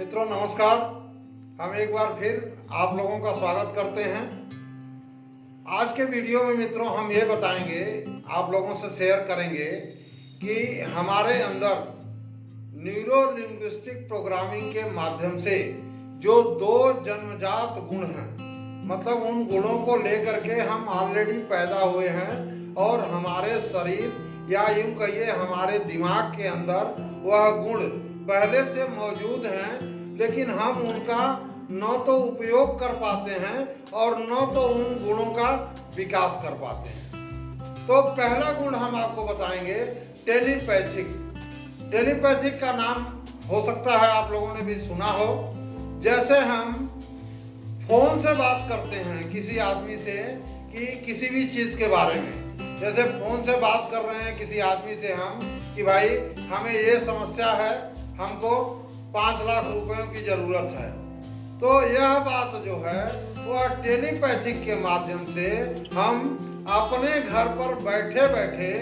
मित्रों नमस्कार। हम एक बार फिर आप लोगों का स्वागत करते हैं। आज के वीडियो में मित्रों हम ये बताएंगे, आप लोगों से शेयर करेंगे कि हमारे अंदर न्यूरो लिंग्विस्टिक प्रोग्रामिंग के माध्यम से जो दो जन्मजात गुण हैं, मतलब उन गुणों को लेकर के हम ऑलरेडी पैदा हुए हैं और हमारे शरीर या यूं कहिए हमारे दिमाग के अंदर वह गुण पहले से मौजूद हैं, लेकिन हम उनका न तो उपयोग कर पाते हैं और न तो उन गुणों का विकास कर पाते हैं। तो पहला गुण हम आपको बताएंगे टेलीपैथिक। टेलीपैथिक का नाम हो सकता है आप लोगों ने भी सुना हो। जैसे हम फोन से बात करते हैं किसी आदमी से कि किसी भी चीज के बारे में, जैसे फोन से बात कर रहे हैं किसी आदमी से हम कि भाई हमें ये समस्या है, हमको 5 लाख रुपयों की जरूरत है, तो यह बात जो है वह टेलीपैथिक के माध्यम से हम अपने घर पर बैठे बैठे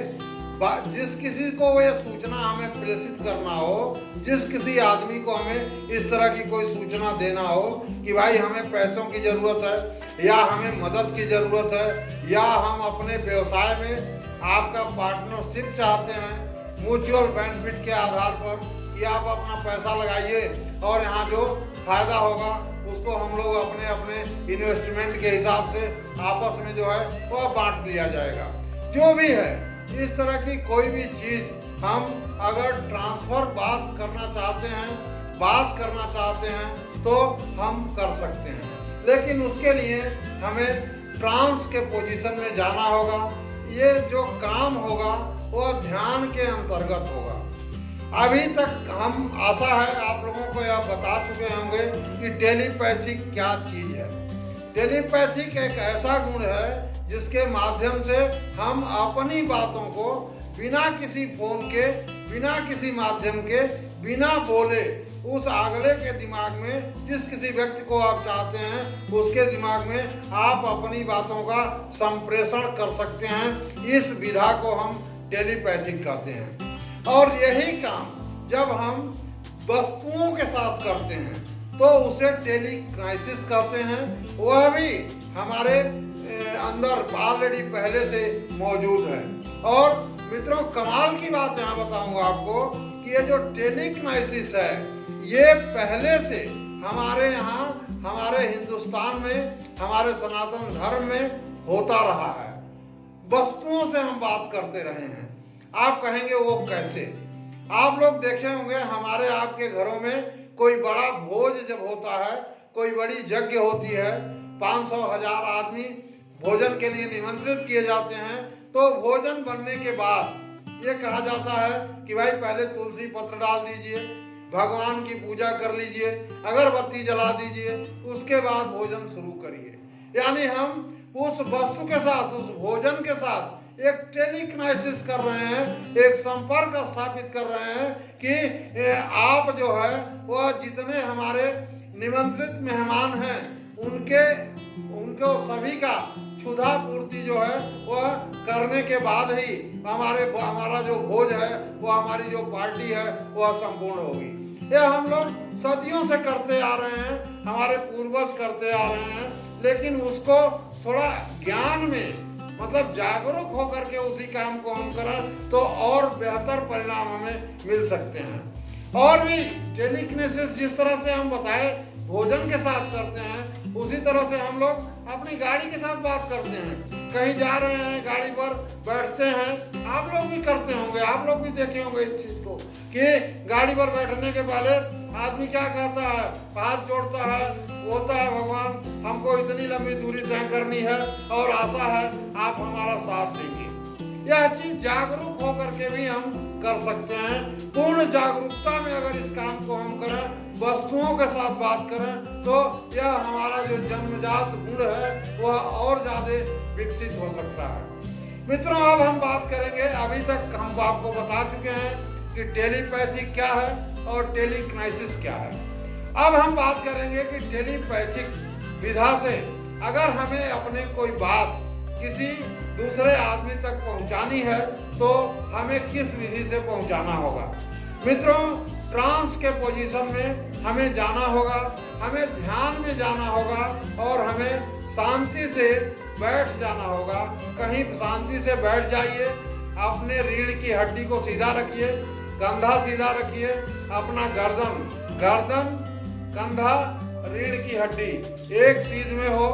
जिस किसी को यह सूचना हमें प्रेषित करना हो, जिस किसी आदमी को हमें इस तरह की कोई सूचना देना हो कि भाई हमें पैसों की जरूरत है या हमें मदद की जरूरत है या हम अपने व्यवसाय में आपका पार्टनरशिप चाहते हैं म्यूचुअल बेनिफिट के आधार पर कि आप अपना पैसा लगाइए और यहाँ जो फायदा होगा उसको हम लोग अपने अपने इन्वेस्टमेंट के हिसाब से आपस में जो है वह बांट दिया जाएगा। जो भी है इस तरह की कोई भी चीज हम अगर ट्रांसफर बात करना चाहते हैं तो हम कर सकते हैं, लेकिन उसके लिए हमें ट्रांस के पोजीशन में जाना होगा। ये जो काम होगा वह ध्यान के अंतर्गत होगा। अभी तक हम आशा है आप लोगों को यह बता चुके होंगे कि टेलीपैथिक क्या चीज है। टेलीपैथिक एक ऐसा गुण है जिसके माध्यम से हम अपनी बातों को बिना किसी फोन के, बिना किसी माध्यम के, बिना बोले उस अगले के दिमाग में, जिस किसी व्यक्ति को आप चाहते हैं उसके दिमाग में आप अपनी बातों का संप्रेषण कर सकते हैं। इस विधा को हम टेलीपैथिक कहते हैं। और यही काम जब हम वस्तुओं के साथ करते हैं तो उसे टेलीकिनेसिस कहते हैं। वह भी हमारे अंदर ऑलरेडी पहले से मौजूद है। और मित्रों कमाल की बात यहाँ बताऊंगा आपको कि ये जो टेलीकिनेसिस है ये पहले से हमारे यहाँ, हमारे हिंदुस्तान में, हमारे सनातन धर्म में होता रहा है। वस्तुओं से हम बात करते रहे हैं। आप कहेंगे वो कैसे? आप लोग देखे होंगे हमारे आपके घरों में कोई बड़ा भोज जब होता है, कोई बड़ी यज्ञ होती है, 500,000 आदमी भोजन के लिए निमंत्रित किए जाते हैं, तो भोजन बनने के बाद ये कहा जाता है कि भाई पहले तुलसी पत्र डाल दीजिए, भगवान की पूजा कर लीजिए, अगरबत्ती जला दीजिए, उसके बाद भोजन शुरू करिए। यानी हम उस वस्तु के साथ, उस भोजन के साथ एक टेलीकिनेसिस कर रहे हैं, एक संपर्क स्थापित कर रहे हैं कि आप जो है वह जितने हमारे निमंत्रित मेहमान हैं उनको सभी का क्षुधा पूर्ति जो है वह करने के बाद ही हमारा जो भोज है, वो हमारी जो पार्टी है वह संपूर्ण होगी। यह हम लोग सदियों से करते आ रहे हैं, हमारे पूर्वज करते आ रहे हैं, लेकिन उसको थोड़ा ज्ञान में, मतलब जागरूक होकर के उसी काम को हम करें तो और बेहतर परिणाम हमें मिल सकते हैं। और भी टेलीकिनेसिस जिस तरह से हम बताए भोजन के साथ करते हैं, उसी तरह से हम लोग अपनी गाड़ी के साथ बात करते हैं। कहीं जा रहे हैं, गाड़ी पर बैठते हैं, आप लोग भी करते होंगे, आप लोग भी देखे होंगे इस चीज को कि गाड़ी पर बैठने के पहले आदमी क्या कहता है, हाथ जोड़ता है, बोलता है भगवान हमको इतनी लंबी दूरी तय करनी है और आशा है आप हमारा साथ देंगे। यह चीज जागरूक होकर के भी हम कर सकते हैं। पूर्ण जागरूकता में अगर इस काम को हम करें, वस्तुओं के साथ बात करें, तो यह हमारा जो जन्मजात गुण है वह और ज्यादा विकसित हो सकता है। मित्रों अब हम बात करेंगे, अभी तक हम आपको बता चुके हैं कि टेलीपैथिक क्या है और टेलीकिनेसिस क्या है। अब हम बात करेंगे कि टेलीपैथिक विधा से अगर हमें अपने कोई बात किसी दूसरे आदमी तक पहुंचानी है तो हमें किस विधि से पहुंचाना होगा। मित्रों, ट्रांस के पोजीशन में हमें जाना होगा, हमें ध्यान में जाना होगा और हमें शांति से बैठ जाना होगा। कहीं शांति से बैठ जाइए, अपने रीढ़ की हड्डी को सीधा रखिए, कंधा सीधा रखिए, अपना गर्दन कंधा रीढ़ की हड्डी एक सीध में हो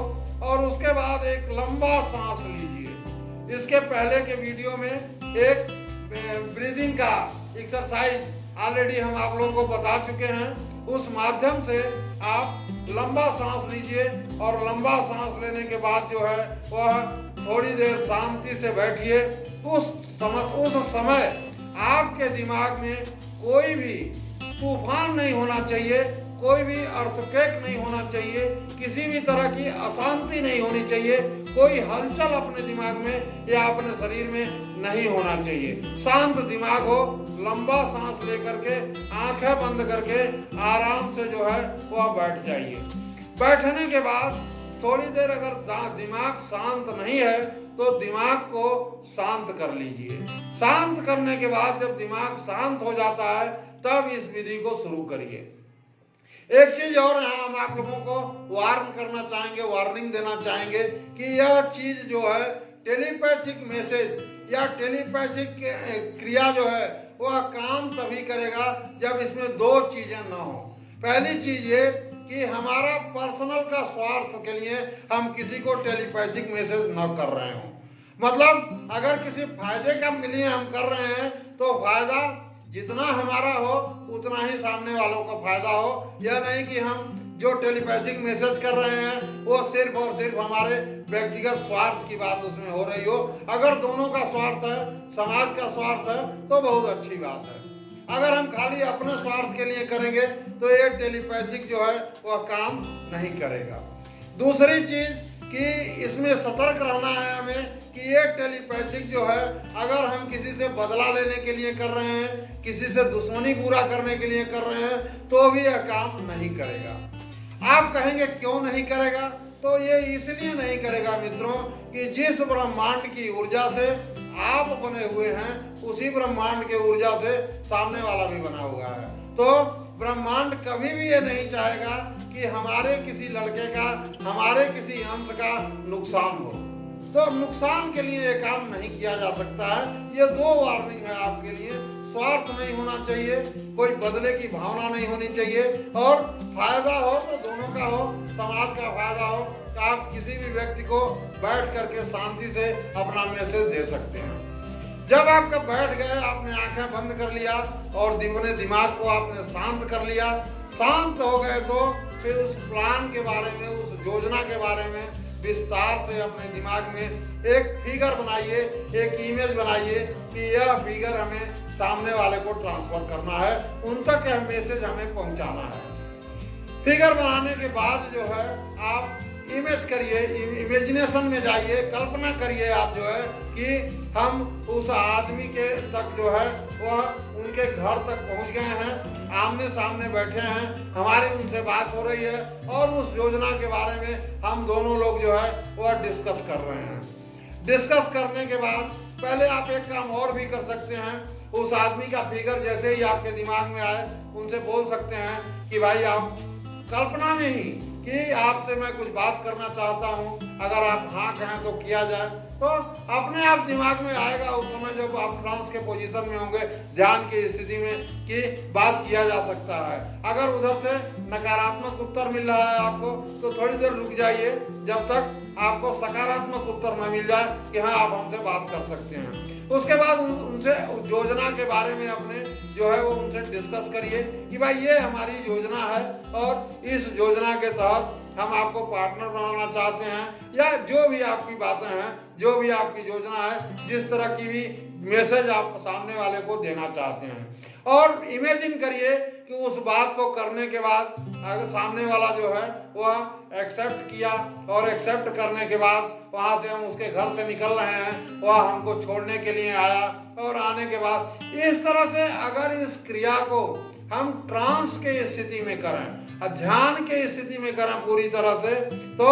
और उसके बाद एक लंबा सांस लीजिए। इसके पहले के वीडियो में एक ब्रीदिंग का एक्सरसाइज ऑलरेडी हम आप लोगों को बता चुके हैं। उस माध्यम से आप लंबा सांस लीजिए और लंबा सांस लेने के बाद जो है वह थोड़ी देर शांति से बैठिए। उस समय आपके दिमाग में कोई भी तूफान नहीं होना चाहिए, कोई भी अर्थक्वेक नहीं होना चाहिए, किसी भी तरह की अशांति नहीं होनी चाहिए, कोई हलचल अपने दिमाग में या अपने शरीर में नहीं होना चाहिए। शांत दिमाग हो, लंबा सांस लेकर के आंखें बंद करके आराम से जो है वह बैठ जाइए। बैठने के बाद थोड़ी देर अगर दिमाग शांत नहीं है तो दिमाग को शांत कर लीजिए। शांत करने के बाद जब दिमाग शांत हो जाता है तब इस विधि को शुरू करिए। एक चीज और यहाँ हम आप लोगों को वार्निंग देना चाहेंगे कि यह चीज जो है टेलीपैथिक मैसेज या टेलीपैथिक क्रिया जो है वह काम तभी करेगा जब इसमें दो चीजें न हो। पहली चीज ये कि हमारा पर्सनल का स्वार्थ के लिए हम किसी को टेलीपैथिक मैसेज न कर रहे हो। मतलब अगर किसी फायदे का लिए हम कर रहे हैं तो फायदा जितना हमारा हो उतना ही सामने वालों का फायदा हो। यह नहीं कि हम जो टेलीपैथिक मैसेज कर रहे हैं वो सिर्फ और सिर्फ हमारे व्यक्तिगत स्वार्थ की बात उसमें हो रही हो। अगर दोनों का स्वार्थ है, समाज का स्वार्थ है तो बहुत अच्छी बात है। अगर हम खाली अपने स्वार्थ के लिए करेंगे तो ये टेलीपैथिक जो है वह काम नहीं करेगा। दूसरी चीज कि इसमें सतर्क रहना है हमें कि ये टेलीपैथिक जो है अगर हम किसी से बदला लेने के लिए कर रहे हैं, किसी से दुश्मनी पूरा करने के लिए कर रहे हैं तो भी यह काम नहीं करेगा। आप कहेंगे क्यों नहीं करेगा? तो ये इसलिए नहीं करेगा मित्रों कि जिस ब्रह्मांड की ऊर्जा से आप बने हुए हैं उसी ब्रह्मांड के ऊर्जा से सामने वाला भी बना हुआ है। तो ब्रह्मांड कभी भी ये नहीं चाहेगा कि हमारे किसी लड़के का, हमारे किसी अंश का नुकसान हो। तो नुकसान के लिए ये काम नहीं किया जा सकता है। ये दो वार्निंग है आपके लिए। स्वार्थ नहीं होना चाहिए, कोई बदले की भावना नहीं होनी चाहिए और फायदा हो तो दोनों का हो, समाज का फायदा हो तो आप किसी भी व्यक्ति को बैठ करके शांति से अपना मैसेज दे सकते हैं। जब आपका बैठ गए, आपने आंखें बंद कर लिया और अपने दिमाग को आपने शांत कर लिया, शांत हो गए तो फिर उस प्लान के बारे में, उस योजना के बारे में विस्तार से अपने दिमाग में एक फिगर बनाइए, एक इमेज बनाइए कि यह फिगर हमें सामने वाले को ट्रांसफर करना है, उन तक यह मैसेज हमें पहुंचाना है। फिगर बनाने के बाद जो है आप इमेज करिए, इमेजिनेशन में जाइए, कल्पना करिए आप जो है कि हम उस आदमी के तक जो है वह उनके घर तक पहुंच गए हैं, आमने सामने बैठे हैं, हमारी उनसे बात हो रही है और उस योजना के बारे में हम दोनों लोग जो है वह डिस्कस कर रहे हैं। डिस्कस करने के बाद पहले आप एक काम और भी कर सकते हैं। उस आदमी का फिगर जैसे ही आपके दिमाग में आए उनसे बोल सकते हैं कि भाई आप कल्पना में ही कि आपसे मैं कुछ बात करना चाहता हूं, अगर आप हाँ कहें तो किया जाए। तो अपने आप दिमाग में आएगा उस समय जब आप ट्रांस के पोजीशन में होंगे, ध्यान की स्थिति में, कि बात किया जा सकता है। अगर उधर से नकारात्मक उत्तर मिल रहा है आपको तो थोड़ी देर रुक जाइए जब तक आपको सकारात्मक उत्तर न मिल जाए कि हाँ आप हमसे बात कर सकते हैं। उसके बाद उनसे योजना के बारे में अपने जो है वो उनसे डिस्कस करिए कि भाई ये हमारी योजना है और इस योजना के तहत हम आपको पार्टनर बनाना चाहते हैं, या जो भी आपकी बातें हैं, जो भी आपकी योजना है, जिस तरह की भी मैसेज आप सामने वाले को देना चाहते हैं। और इमेजिन करिए कि उस बात को करने के बाद अगर सामने वाला जो है वह एक्सेप्ट किया और एक्सेप्ट करने के बाद वहां से हम उसके घर से निकल रहे हैं, वह हमको छोड़ने के लिए आया और आने के बाद इस तरह से अगर इस क्रिया को हम ट्रांस के स्थिति में करें, ध्यान के स्थिति में करें पूरी तरह से, तो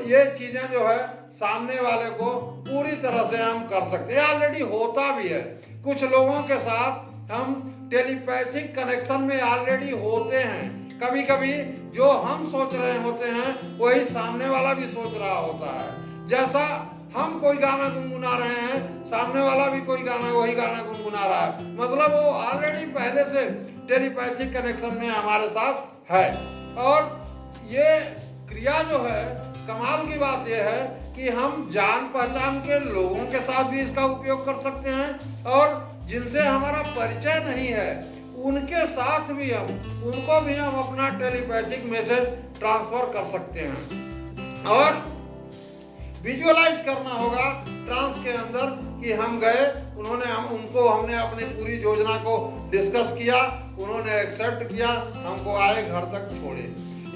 ये चीजें जो है सामने वाले को पूरी तरह से हम कर सकते हैं। ऑलरेडी होता भी है। कुछ लोगों के साथ हम टेलीपैथिक कनेक्शन में ऑलरेडी होते हैं। कभी कभी जो हम सोच रहे होते हैं वही सामने वाला भी सोच रहा होता है। जैसा हम कोई गाना गुनगुना रहे हैं, सामने वाला भी कोई गाना वही गाना गुनगुना रहा है। मतलब वो ऑलरेडी पहले से टेलीपैथिक कनेक्शन में हमारे साथ है। और ये क्रिया जो है, कमाल की बात यह है कि हम जान पहचान के लोगों के साथ भी इसका उपयोग कर सकते हैं, और जिनसे हमारा परिचय नहीं है उनके साथ भी उनको भी हम अपना टेलीपैथिक मैसेज ट्रांसफर कर सकते हैं। और विजुअलाइज करना होगा ट्रांस के अंदर कि हम गए, हमने अपनी पूरी योजना को डिस्कस किया, उन्होंने एक्सेप्ट किया, हमको आए घर तक छोड़े।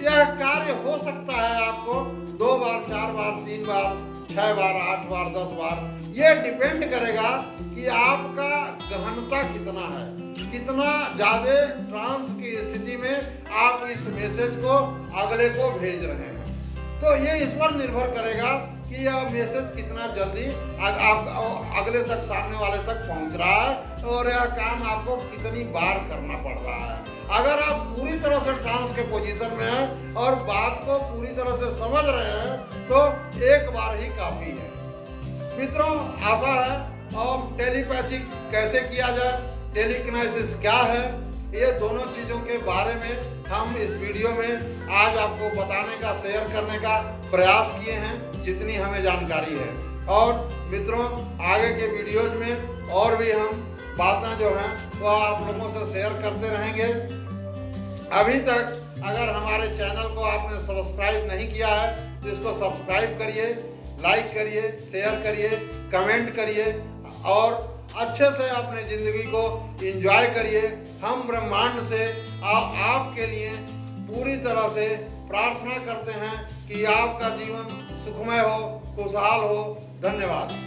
यह कार्य हो सकता है आपको 2 बार, 4 बार, 3 बार, 6 बार, 8 बार, 10 बार। ये डिपेंड करेगा कि आपका गहनता कितना है, कितना ज्यादा ट्रांस की स्थिति में आप इस मैसेज को अगले को भेज रहे हैं। तो ये इस पर निर्भर करेगा कि यह मैसेज कितना जल्दी अगले तक, सामने वाले तक पहुंच रहा है, और यह काम आपको कितनी बार करना पड़ रहा है। अगर आप पूरी तरह से ट्रांस के पोजीशन में हैं और बात को पूरी तरह से समझ रहे हैं तो एक बार ही काफी है। मित्रों, आशा है और टेलीपैथिक कैसे किया जाए, टेलीकिनेसिस क्या है, ये दोनों चीजों के बारे में हम इस वीडियो में आज आपको बताने का, शेयर करने का प्रयास किए हैं जितनी हमें जानकारी है। और मित्रों, आगे के वीडियोज में और भी हम बातें जो हैं वह आप लोगों से शेयर करते रहेंगे। अभी तक अगर हमारे चैनल को आपने सब्सक्राइब नहीं किया है तो इसको सब्सक्राइब करिए, लाइक करिए, शेयर करिए, कमेंट करिए और अच्छे से अपने जिंदगी को एंजॉय करिए। हम ब्रह्मांड से आपके लिए पूरी तरह से प्रार्थना करते हैं कि आपका जीवन सुखमय हो, खुशहाल हो। धन्यवाद।